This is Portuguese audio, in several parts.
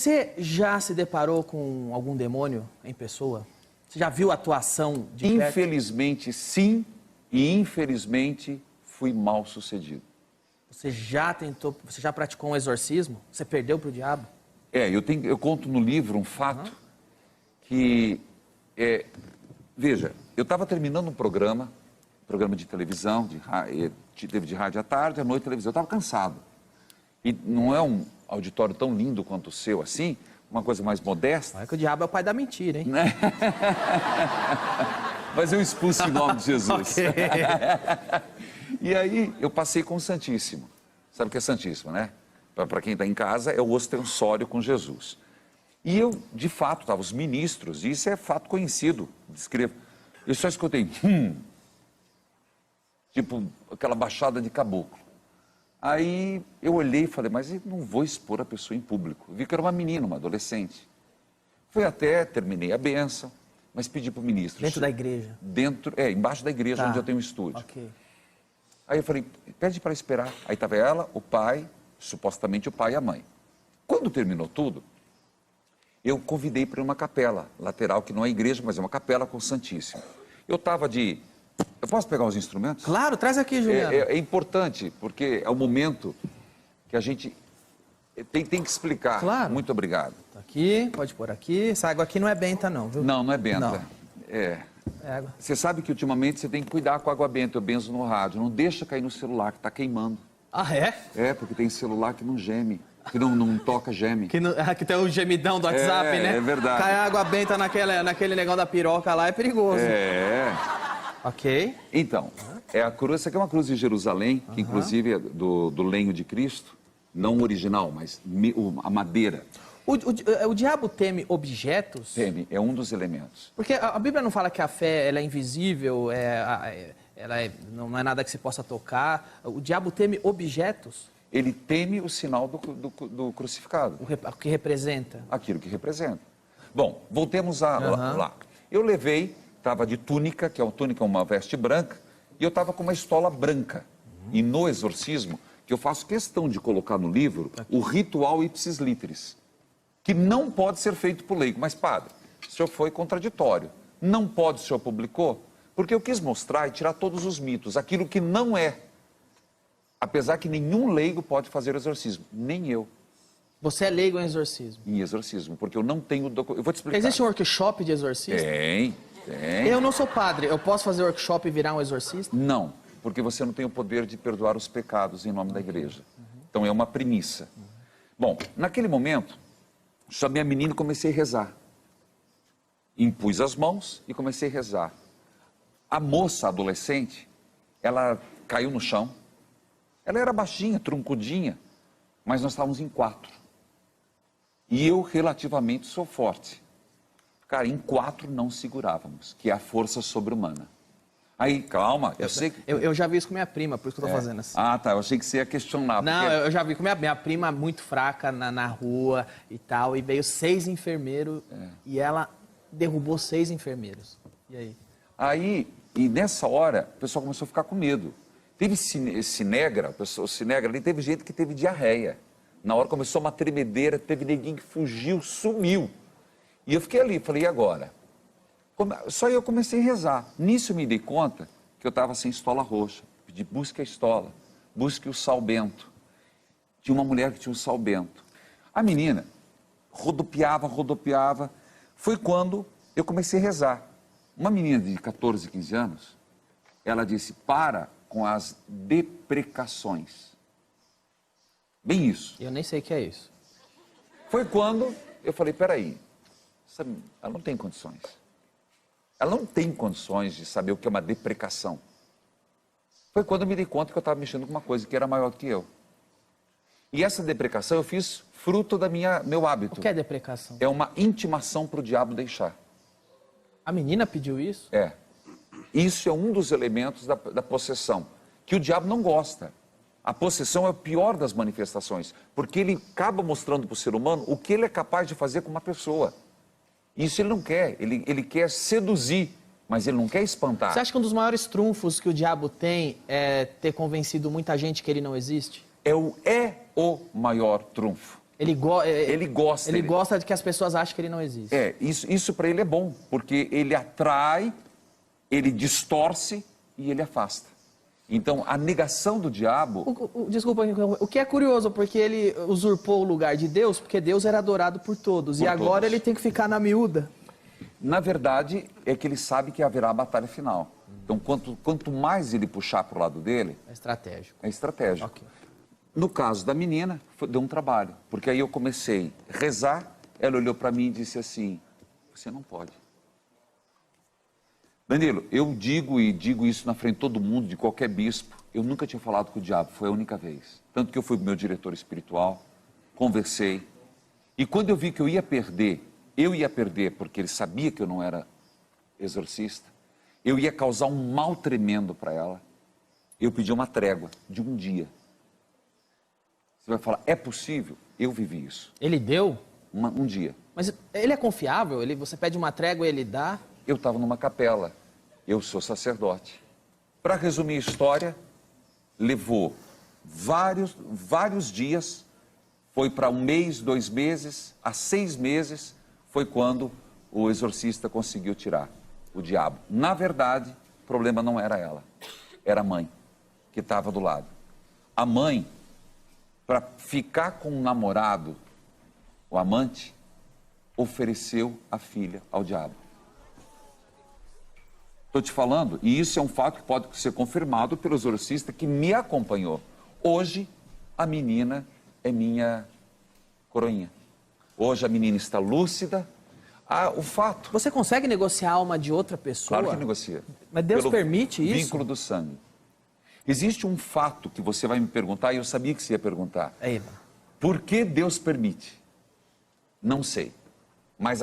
Você já se deparou com algum demônio em pessoa? Você já viu a atuação de perto? Infelizmente, sim, e infelizmente fui mal sucedido. Você já praticou um exorcismo? Você perdeu pro diabo? Eu conto no livro um fato que, veja, eu estava terminando um programa de televisão, teve de rádio à tarde, à noite televisão, eu estava cansado. E não é um auditório tão lindo quanto o seu, assim, uma coisa mais modesta. Olha que o diabo é o pai da mentira, hein? Mas eu expulso em nome de Jesus. Ok. E aí eu passei com o Santíssimo. Sabe o que é Santíssimo, né? Para quem está em casa, é o ostensório com Jesus. E eu, de fato, estavam os ministros, e isso é fato conhecido, descrevo. Eu só escutei, tipo aquela baixada de caboclo. Aí eu olhei e falei, mas eu não vou expor a pessoa em público. Eu vi que era uma menina, uma adolescente. Fui até, terminei a bênção, mas pedi para o ministro. Dentro da igreja? Embaixo da igreja, onde eu tenho um estúdio. Ok. Aí eu falei, pede para esperar. Aí estava ela, o pai, supostamente o pai e a mãe. Quando terminou tudo, eu convidei para uma capela lateral, que não é igreja, mas é uma capela com o Santíssimo. Eu estava de... Eu posso pegar os instrumentos? Claro, traz aqui, Juliano. É importante, porque é o momento que a gente tem que explicar. Claro. Muito obrigado. Tá aqui, pode pôr aqui. Essa água aqui não é benta, não, viu? Não, não é benta. Não. É água. Você sabe que ultimamente você tem que cuidar com a água benta, eu benzo no rádio. Não deixa cair no celular, que está queimando. Ah, é? É, porque tem celular que não geme, que não toca, geme. Que tem o gemidão do WhatsApp, né? É verdade. Cai água benta naquele negócio da piroca lá, é perigoso. É. Ok. Então, a cruz, essa aqui é uma cruz de Jerusalém, que inclusive é do lenho de Cristo, não o original, mas a madeira. O diabo teme objetos? Teme, é um dos elementos. Porque a Bíblia não fala que a fé ela é invisível, não é nada que se possa tocar. O diabo teme objetos? Ele teme o sinal do crucificado. O que representa? Aquilo que representa. Bom, voltemos lá. Eu levei, estava de túnica, que é uma veste branca, e eu estava com uma estola branca. E no exorcismo, que eu faço questão de colocar no livro, o ritual ipsis litteris, que não pode ser feito por leigo. Mas, padre, o senhor foi contraditório. Não pode, o senhor publicou? Porque eu quis mostrar e tirar todos os mitos, aquilo que não é. Apesar que nenhum leigo pode fazer exorcismo, nem eu. Você é leigo em exorcismo? Em exorcismo, porque eu não tenho documento. Eu vou te explicar. Existe um workshop de exorcismo? Tem. Eu não sou padre, eu posso fazer workshop e virar um exorcista? Não, porque você não tem o poder de perdoar os pecados em nome da igreja. Então é uma premissa. Bom, naquele momento, chamei a menina e comecei a rezar. Impus as mãos e comecei a rezar. A moça, a adolescente, ela caiu no chão. Ela era baixinha, troncudinha, mas nós estávamos em 4. E eu, relativamente, sou forte. Cara, em 4 não segurávamos, que é a força sobre-humana. Aí, calma, eu sei que... Eu já vi isso com minha prima, por isso que eu tô fazendo assim. Ah, tá, eu achei que você ia questionar. Não, eu já vi com minha prima muito fraca na rua e tal, e veio 6 enfermeiros, e ela derrubou 6 enfermeiros. E aí? Aí, e nessa hora, o pessoal começou a ficar com medo. Teve cinegra, ali, teve gente que teve diarreia. Na hora começou uma tremedeira, teve neguinho que fugiu, sumiu. E eu fiquei ali, falei, e agora? Só eu comecei a rezar. Nisso eu me dei conta que eu estava sem estola roxa. Pedi, busque a estola, busque o sal bento. Tinha uma mulher que tinha um sal bento. A menina rodopiava. Foi quando eu comecei a rezar. Uma menina de 14, 15 anos, ela disse, para com as deprecações. Bem isso. Eu nem sei o que é isso. Foi quando eu falei, peraí, ela não tem condições. Ela não tem condições de saber o que é uma deprecação. Foi quando eu me dei conta que eu estava mexendo com uma coisa que era maior do que eu. E essa deprecação eu fiz fruto da meu hábito. O que é deprecação? É uma intimação para o diabo deixar. A menina pediu isso? É. Isso é um dos elementos da possessão, que o diabo não gosta. A possessão é o pior das manifestações, porque ele acaba mostrando para o ser humano o que ele é capaz de fazer com uma pessoa. Isso ele não quer, ele quer seduzir, mas ele não quer espantar. Você acha que um dos maiores trunfos que o diabo tem é ter convencido muita gente que ele não existe? É o maior trunfo. Ele gosta. Ele gosta de que as pessoas achem que ele não existe. Isso para ele é bom, porque ele atrai, ele distorce e ele afasta. Então, a negação do diabo... Desculpa, o que é curioso, porque ele usurpou o lugar de Deus, porque Deus era adorado por todos. E agora ele tem que ficar na miúda. Na verdade, é que ele sabe que haverá a batalha final. Então, quanto mais ele puxar para o lado dele... É estratégico. É estratégico. Okay. No caso da menina, deu um trabalho. Porque aí eu comecei a rezar, ela olhou para mim e disse assim, você não pode. Danilo, eu digo isso na frente de todo mundo, de qualquer bispo, eu nunca tinha falado com o diabo, foi a única vez. Tanto que eu fui para o meu diretor espiritual, conversei, e quando eu vi que eu ia perder porque ele sabia que eu não era exorcista, eu ia causar um mal tremendo para ela, eu pedi uma trégua de um dia. Você vai falar, é possível? Eu vivi isso. Ele deu? Um dia. Mas ele é confiável? Você pede uma trégua e ele dá? Eu estava numa capela, eu sou sacerdote. Para resumir a história, levou vários dias, foi para 1 mês, 2 meses, a 6 meses, foi quando o exorcista conseguiu tirar o diabo. Na verdade, o problema não era ela, era a mãe, que estava do lado. A mãe, para ficar com o namorado, o amante, ofereceu a filha ao diabo. Estou te falando, e isso é um fato que pode ser confirmado pelo exorcista que me acompanhou. Hoje, a menina é minha coroinha. Hoje a menina está lúcida. O fato... Você consegue negociar a alma de outra pessoa? Claro que negocia. Mas Deus permite isso? Vínculo do sangue. Existe um fato que você vai me perguntar, e eu sabia que você ia perguntar. Por que Deus permite? Não sei. Mas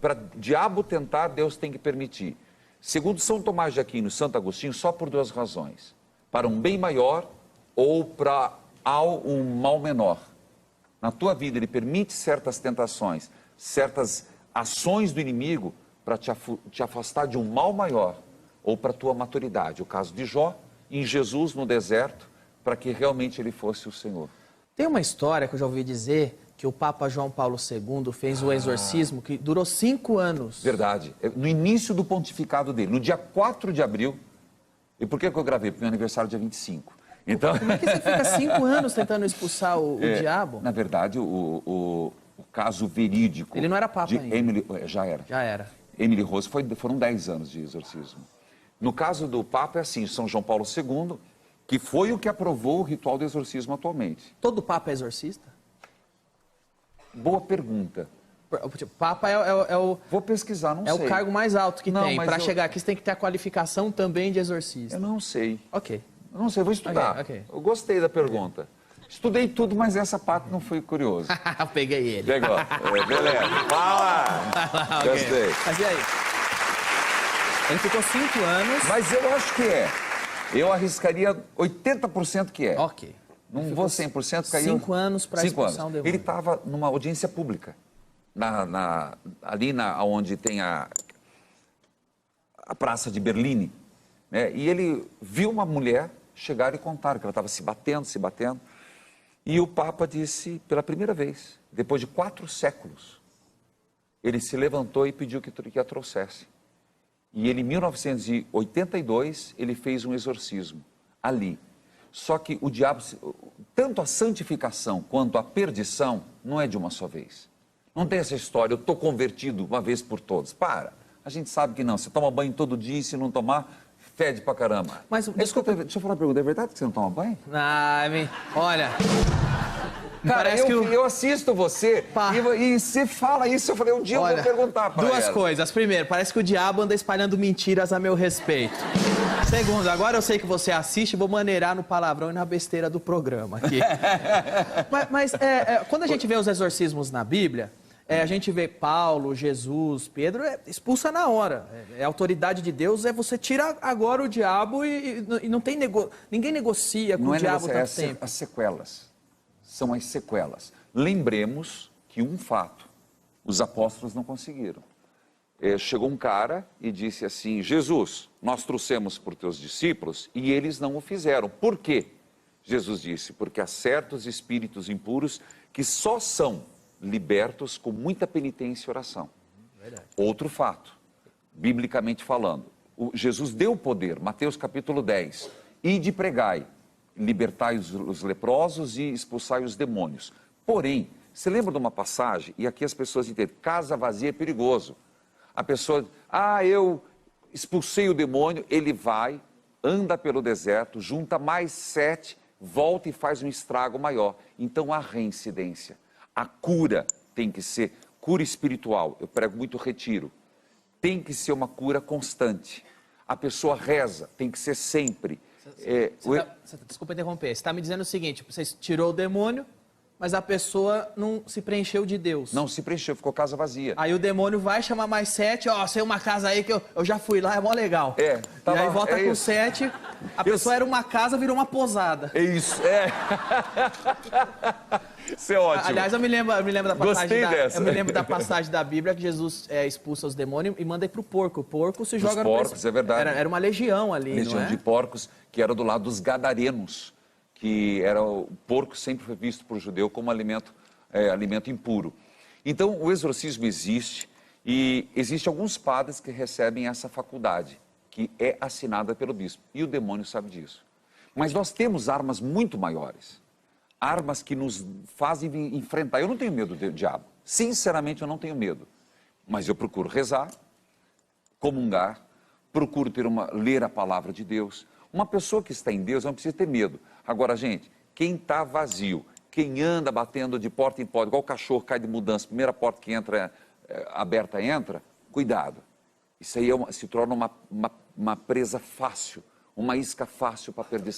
para diabo tentar, Deus tem que permitir. Segundo São Tomás de Aquino e Santo Agostinho, só por 2 razões. Para um bem maior ou para um mal menor. Na tua vida, ele permite certas tentações, certas ações do inimigo para te afastar de um mal maior ou para a tua maturidade. O caso de Jó, em Jesus no deserto, para que realmente ele fosse o Senhor. Tem uma história que eu já ouvi dizer que o Papa João Paulo II fez um exorcismo que durou 5 anos. Verdade. No início do pontificado dele, no dia 4 de abril. E por que eu gravei? Porque meu aniversário é dia 25. Então... Como é que você fica 5 anos tentando expulsar o diabo? Na verdade, o caso verídico... Ele não era Papa ainda. Já era. Já era. Emily Rose foram 10 anos de exorcismo. No caso do Papa é assim, São João Paulo II, que foi o que aprovou o ritual do exorcismo atualmente. Todo Papa é exorcista? Boa pergunta. Papa é o... Vou pesquisar, não sei. É o cargo mais alto que tem. Para chegar aqui, você tem que ter a qualificação também de exorcista. Eu não sei. Ok. Eu não sei, vou estudar. Okay. Eu gostei da pergunta. Estudei tudo, mas essa parte não fui curioso. Peguei ele. Pegou. Beleza. Fala! Gostei. Mas e aí? Ele ficou 5 anos... Mas eu acho que é. Eu arriscaria 80% que é. Ok. Não vou 100%, caiu... 5 anos para expulsar um demônio. Ele estava numa audiência pública, ali onde tem a Praça de Berlim, né? E ele viu uma mulher chegar e contar que ela estava se batendo. E o Papa disse, pela primeira vez, depois de 4 séculos, ele se levantou e pediu que a trouxesse. E ele, em 1982, ele fez um exorcismo ali. Só que o diabo, tanto a santificação quanto a perdição, não é de uma só vez. Não tem essa história, eu estou convertido uma vez por todas. Para, a gente sabe que não. Você toma banho todo dia e se não tomar, fede pra caramba. Mas, deixa eu falar uma pergunta, é verdade que você não toma banho? Olha... Cara, eu assisto você e você fala isso, eu falei, um dia eu vou perguntar para ela. 2 coisas. Primeiro, parece que o diabo anda espalhando mentiras a meu respeito. Segundo, agora eu sei que você assiste, vou maneirar no palavrão e na besteira do programa aqui. mas quando a gente vê os exorcismos na Bíblia, a gente vê Paulo, Jesus, Pedro, expulsa na hora. A autoridade de Deus você tira agora o diabo e não tem ninguém negocia com o diabo tanto tempo. As sequelas. São as sequelas. Lembremos que um fato, os apóstolos não conseguiram. Chegou um cara e disse assim, Jesus, nós trouxemos por teus discípulos e eles não o fizeram. Por quê? Jesus disse, porque há certos espíritos impuros que só são libertos com muita penitência e oração. Verdade. Outro fato, biblicamente falando, Jesus deu poder, Mateus capítulo 10, ide pregai, libertai os leprosos e expulsai os demônios. Porém, você lembra de uma passagem, e aqui as pessoas entendem, casa vazia é perigoso. A pessoa, eu expulsei o demônio, ele vai, anda pelo deserto, junta mais 7, volta e faz um estrago maior. Então há reincidência. A cura tem que ser cura espiritual, eu prego muito retiro. Tem que ser uma cura constante. A pessoa reza, tem que ser sempre. Desculpa interromper, você está me dizendo o seguinte, você tirou o demônio, mas a pessoa não se preencheu de Deus. Não se preencheu, ficou casa vazia. Aí o demônio vai chamar mais 7, tem uma casa aí que eu já fui lá, é mó legal. E aí volta com 7, a pessoa era uma casa, virou uma posada. É isso, Isso é ótimo. Aliás, eu me lembro da passagem. Gostei dessa. Eu me lembro da passagem da Bíblia que Jesus expulsa os demônios e manda ir pro porco. O porco se joga no porcos, é verdade. Era uma legião ali, legião não é? de porcos, que era do lado dos gadarenos, que era o porco sempre foi visto por judeu como alimento impuro. Então, o exorcismo existe e existem alguns padres que recebem essa faculdade, que é assinada pelo bispo. E o demônio sabe disso. Mas nós temos armas muito maiores. Armas que nos fazem enfrentar. Eu não tenho medo do diabo. Sinceramente, eu não tenho medo. Mas eu procuro rezar, comungar, procuro ler a palavra de Deus. Uma pessoa que está em Deus não precisa ter medo. Agora, gente, quem está vazio, quem anda batendo de porta em porta, igual o cachorro cai de mudança, primeira porta que entra, aberta entra, cuidado. Isso aí se torna uma presa fácil, uma isca fácil para perder.